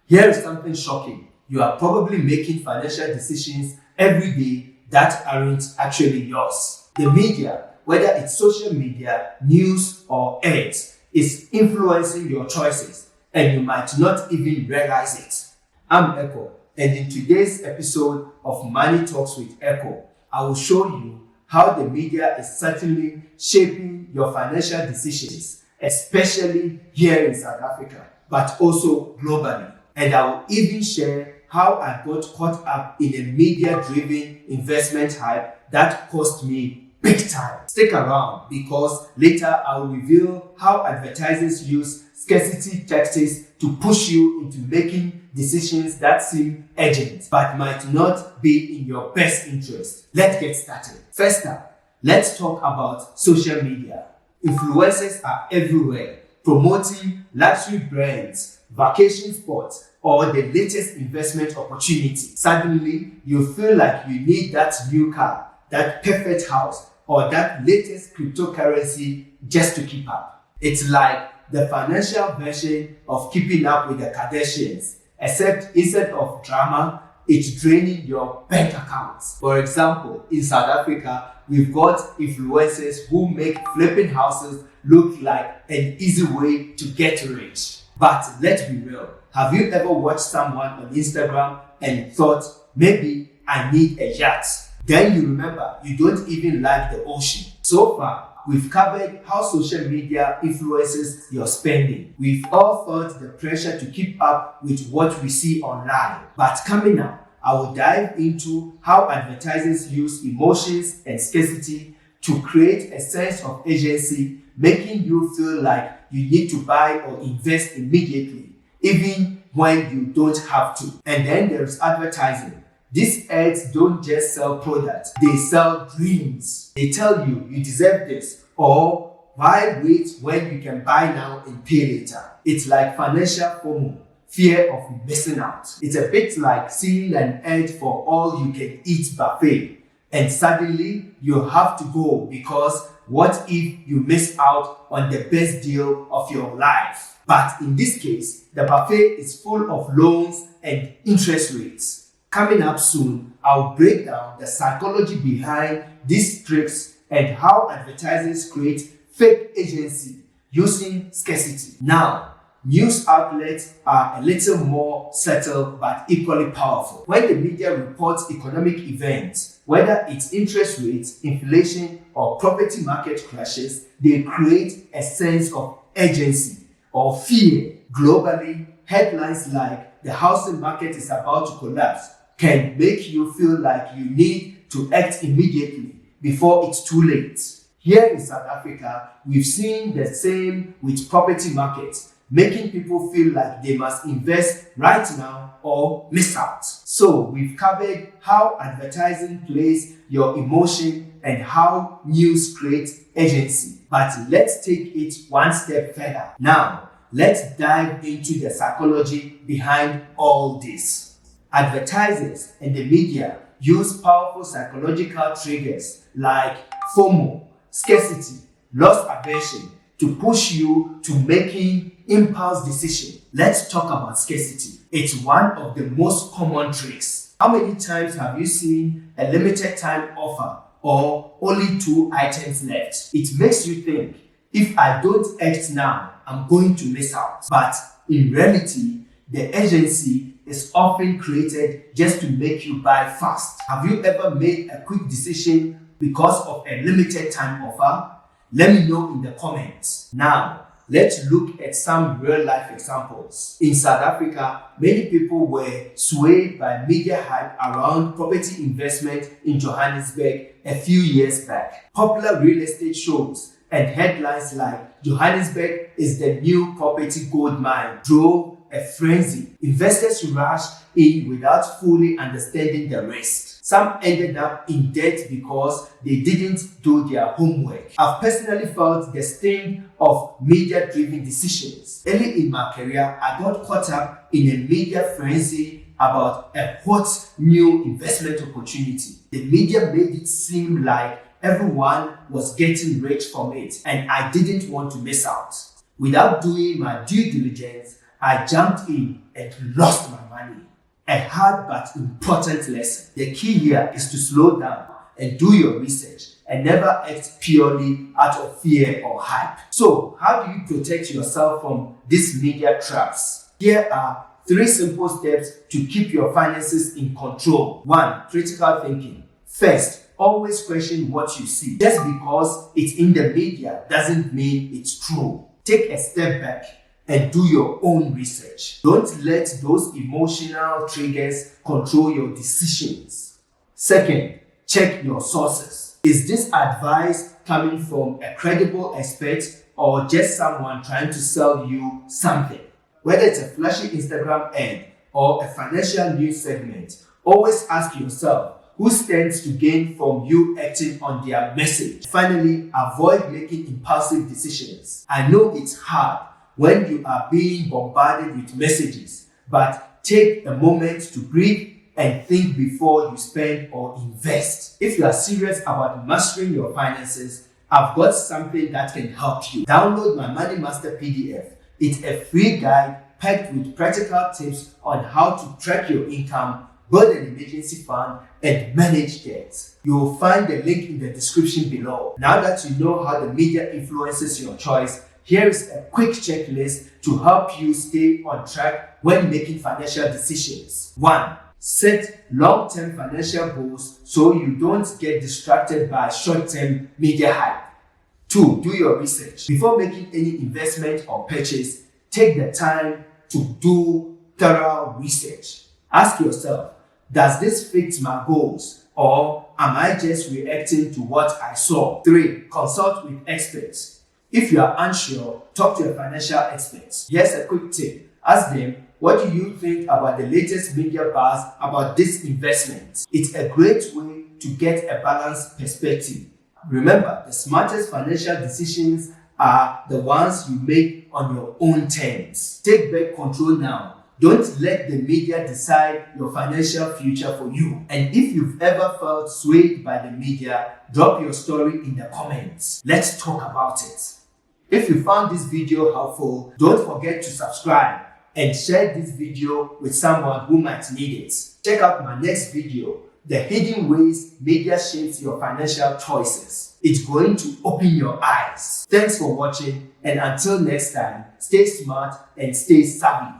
Here is something shocking. You are probably making financial decisions every day that aren't actually yours. The media, whether it's social media, news, or ads, is influencing your choices, and you might not even realize it. I'm Ekow, and in today's episode of Money Talks with Ekow, I will show you how the media is certainly shaping your financial decisions, especially here in South Africa, but also globally. And I will even share how I got caught up in a media-driven investment hype that cost me big time. Stick around because later I will reveal how advertisers use scarcity tactics to push you into making decisions that seem urgent but might not be in your best interest. Let's get started. First up, let's talk about social media. Influencers are everywhere, promoting luxury brands, vacation spots, or the latest investment opportunity. Suddenly, you feel like you need that new car, that perfect house, or that latest cryptocurrency just to keep up. It's like the financial version of keeping up with the Kardashians, except instead of drama, it's draining your bank accounts. For example, in South Africa, we've got influencers who make flipping houses look like an easy way to get rich. But let's be real. Have you ever watched someone on Instagram and thought, maybe I need a yacht? Then you remember you don't even like the ocean. So far, we've covered how social media influences your spending. We've all felt the pressure to keep up with what we see online. But coming up, I will dive into how advertisers use emotions and scarcity to create a sense of agency, making you feel like you need to buy or invest immediately, even when you don't have to. And then there's advertising. These ads don't just sell products, they sell dreams. They tell you you deserve this, or why wait when you can buy now and pay later? It's like financial FOMO, fear of missing out. It's a bit like seeing an ad for all you can eat buffet, and suddenly you have to go because what if you miss out on the best deal of your life? But in this case, the buffet is full of loans and interest rates. Coming up soon, I'll break down the psychology behind these tricks and how advertisers create fake agency using scarcity. Now, news outlets are a little more subtle but equally powerful. When the media reports economic events, whether it's interest rates, inflation, or property market crashes, they create a sense of urgency or fear. Globally, headlines like "the housing market is about to collapse" can make you feel like you need to act immediately before it's too late. Here in South Africa, we've seen the same with property markets, making people feel like they must invest right now or miss out. So we've covered how advertising plays your emotion and how news creates agency. But let's take it one step further. Now, let's dive into the psychology behind all this. Advertisers and the media use powerful psychological triggers like FOMO, scarcity, loss aversion to push you to making impulse decision. Let's talk about scarcity. It's one of the most common tricks. How many times have you seen a limited time offer or only 2 items left? It makes you think, if I don't act now, I'm going to miss out. But in reality, the urgency is often created just to make you buy fast. Have you ever made a quick decision because of a limited time offer? Let me know in the comments. Now, let's look at some real life examples. In South Africa, many people were swayed by media hype around property investment in Johannesburg a few years back. Popular real estate shows and headlines like "Johannesburg is the new property gold mine" drove a frenzy. Investors rushed in without fully understanding the risk. Some ended up in debt because they didn't do their homework. I've personally felt the sting of media-driven decisions. Early in my career, I got caught up in a media frenzy about a hot new investment opportunity. The media made it seem like everyone was getting rich from it, and I didn't want to miss out. Without doing my due diligence, I jumped in and lost my money. A hard but important lesson. The key here is to slow down and do your research and never act purely out of fear or hype. So, how do you protect yourself from these media traps? Here are 3 simple steps to keep your finances in control. 1. Critical thinking. First, always question what you see. Just because it's in the media doesn't mean it's true. Take a step back and do your own research. Don't let those emotional triggers control your decisions. Second, check your sources. Is this advice coming from a credible expert or just someone trying to sell you something? Whether it's a flashy Instagram ad or a financial news segment, always ask yourself, who stands to gain from you acting on their message? Finally, avoid making impulsive decisions. I know it's hard when you are being bombarded with messages, but take a moment to breathe and think before you spend or invest. If you are serious about mastering your finances, I've got something that can help you. Download my Money Master PDF. It's a free guide packed with practical tips on how to track your income, build an emergency fund, and manage debt. You will find the link in the description below. Now that you know how the media influences your choice, here is a quick checklist to help you stay on track when making financial decisions. 1. Set long-term financial goals so you don't get distracted by short-term media hype. 2. Do your research. Before making any investment or purchase, take the time to do thorough research. Ask yourself, does this fit my goals or am I just reacting to what I saw? 3. Consult with experts. If you are unsure, talk to a financial expert. Here's a quick tip. Ask them, what do you think about the latest media buzz about this investment? It's a great way to get a balanced perspective. Remember, the smartest financial decisions are the ones you make on your own terms. Take back control now. Don't let the media decide your financial future for you. And if you've ever felt swayed by the media, drop your story in the comments. Let's talk about it. If you found this video helpful, don't forget to subscribe and share this video with someone who might need it. Check out my next video, The Hidden Ways Media Shapes Your Financial Choices. It's going to open your eyes. Thanks for watching, and until next time, stay smart and stay savvy.